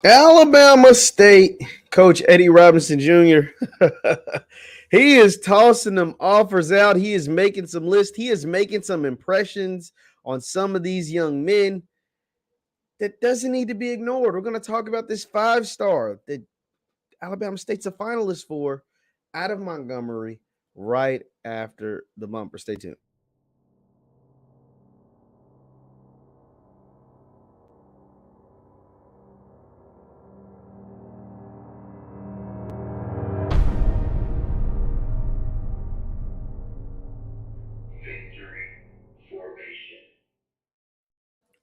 Alabama State coach Eddie Robinson Jr. He is tossing them offers out. He is making some lists. He is making some impressions on some of these young men that doesn't need to be ignored. We're going to talk about this 5-star that Alabama State's a finalist for out of Montgomery right after the bumper. Stay tuned.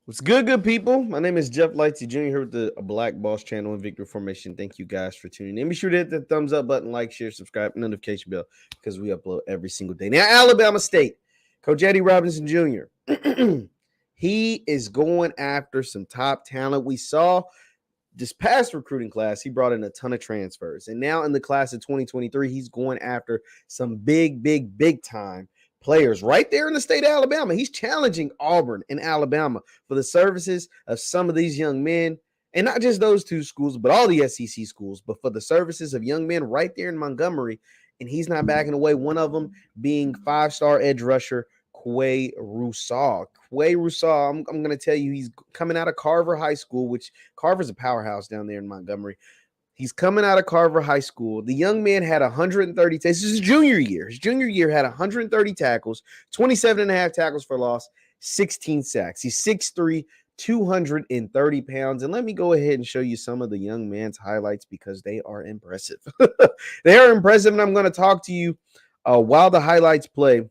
What's good people? My name is JeffLightsYJr here with the Black Boss channel and Victory Formation. Thank you guys for tuning in. Be sure to hit the thumbs up button, like, share, subscribe, notification bell because we upload every single day. Now, Alabama State, Coach Eddie Robinson Jr., he is going after some top talent. We saw this past recruiting class, he brought in a ton of transfers. And now in the class of 2023, he's going after some big time players right there in the state of Alabama. He's challenging Auburn and Alabama for the services of some of these young men, and not just those two schools, but all the SEC schools, but for the services of young men right there in Montgomery. And he's not backing away. One of them being 5-star edge rusher Laquavious Russaw. Laquavious Russaw, I'm going to tell you, he's coming out of Carver High School, which Carver's a powerhouse down there in Montgomery. He's coming out of Carver High School. The young man had 130. This is his junior year. His junior year had 130 tackles, 27 and a half tackles for loss, 16 sacks. He's 6'3", 230 pounds. And let me go ahead and show you some of the young man's highlights because they are impressive. They are impressive, and I'm going to talk to you while the highlights play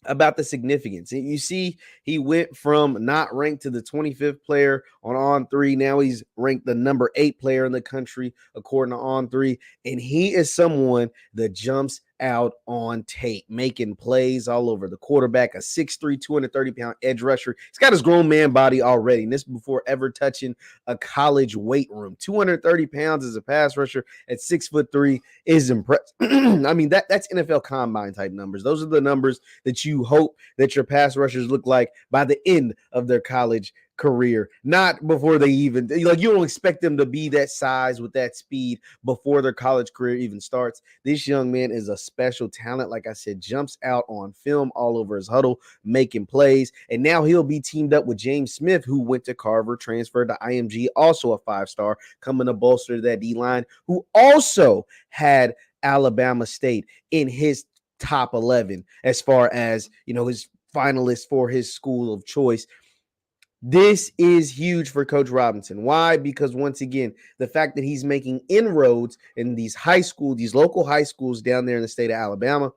about the significance. You see, he went from not ranked to the 25th player on On3. Now he's ranked the number 8 player in the country, according to On3. And he is someone that jumps out on tape, making plays all over the quarterback, a 6'3", 230-pound edge rusher. He's got his grown man body already, and this before ever touching a college weight room. 230 pounds as a pass rusher at 6'3" is impressive. I mean, that's NFL combine type numbers. Those are the numbers that you hope that your pass rushers look like by the end of their college career, not before they even, like, you don't expect them to be that size with that speed before their college career even starts. This young man is a special talent. Like I said, jumps out on film all over his huddle, making plays. And now he'll be teamed up with James Smith, who went to Carver, transferred to IMG, also a 5-star, coming to bolster that D-line, who also had Alabama State in his top 11 as far as, his finalists for his school of choice. This is huge for Coach Robinson. Why? Because once again, the fact that he's making inroads in these local high schools down there in the state of Alabama,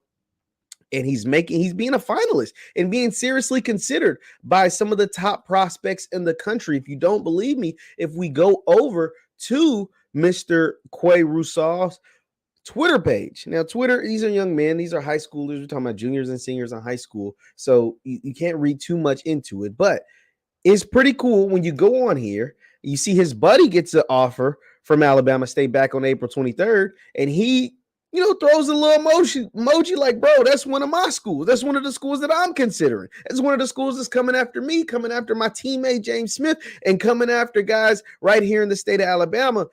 and he's being a finalist and being seriously considered by some of the top prospects in the country. If you don't believe me, if we go over to Mr. Laquavious Russaw's Twitter page. Now, Twitter, these are young men. These are high schoolers. We're talking about juniors and seniors in high school. So you can't read too much into it, but it's pretty cool when you go on here. You see his buddy gets an offer from Alabama State back on April 23rd, and he, throws a little emoji like, bro, that's one of my schools. That's one of the schools that I'm considering. That's one of the schools that's coming after me, coming after my teammate James Smith, and coming after guys right here in the state of Alabama.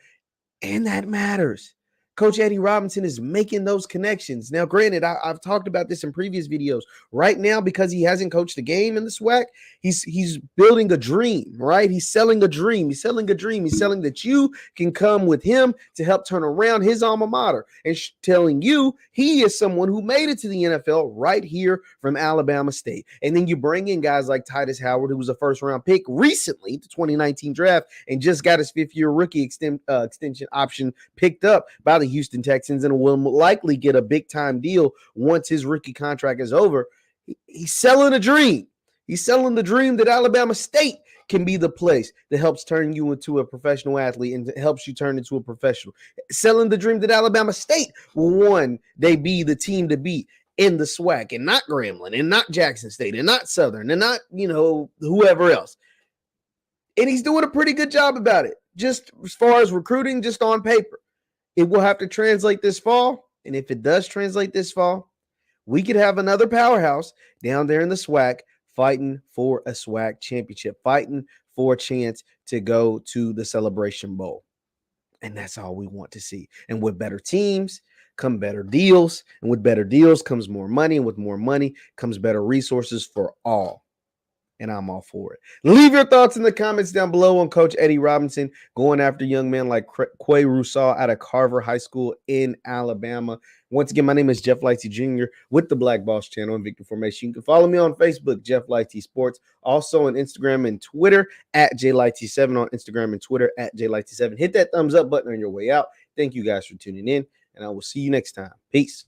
And that matters. Coach Eddie Robinson is making those connections. Now, granted, I've talked about this in previous videos. Right now, because he hasn't coached a game in the SWAC, he's building a dream, right? He's selling a dream. He's selling a dream. He's selling that you can come with him to help turn around his alma mater, and telling you he is someone who made it to the NFL right here from Alabama State. And then you bring in guys like Titus Howard, who was a first-round pick recently, the 2019 draft, and just got his 5th-year rookie extension option picked up by the Houston Texans and will likely get a big-time deal once his rookie contract is over. He's selling a dream. He's selling the dream that Alabama State can be the place that helps turn you into a professional athlete and helps you turn into a professional. Selling the dream that Alabama State will one day be the team to beat in the SWAC, and not Grambling, and not Jackson State, and not Southern, and not, whoever else. And he's doing a pretty good job about it, just as far as recruiting, just on paper. It will have to translate this fall, and if it does translate this fall, we could have another powerhouse down there in the SWAC fighting for a SWAC championship, fighting for a chance to go to the Celebration Bowl. And that's all we want to see. And with better teams come better deals. And with better deals comes more money. And with more money comes better resources for all. And I'm all for it. Leave your thoughts in the comments down below on Coach Eddie Robinson going after young men like Laquavious Russaw out of Carver High School in Alabama. Once again, my name is JeffLightsYJr with the Black Boss Channel and Victory Formation. You can follow me on Facebook, Jeff Lighty Sports. Also on Instagram and Twitter at JLighty7. On Instagram and Twitter at JLighty7. Hit that thumbs up button on your way out. Thank you guys for tuning in, and I will see you next time. Peace.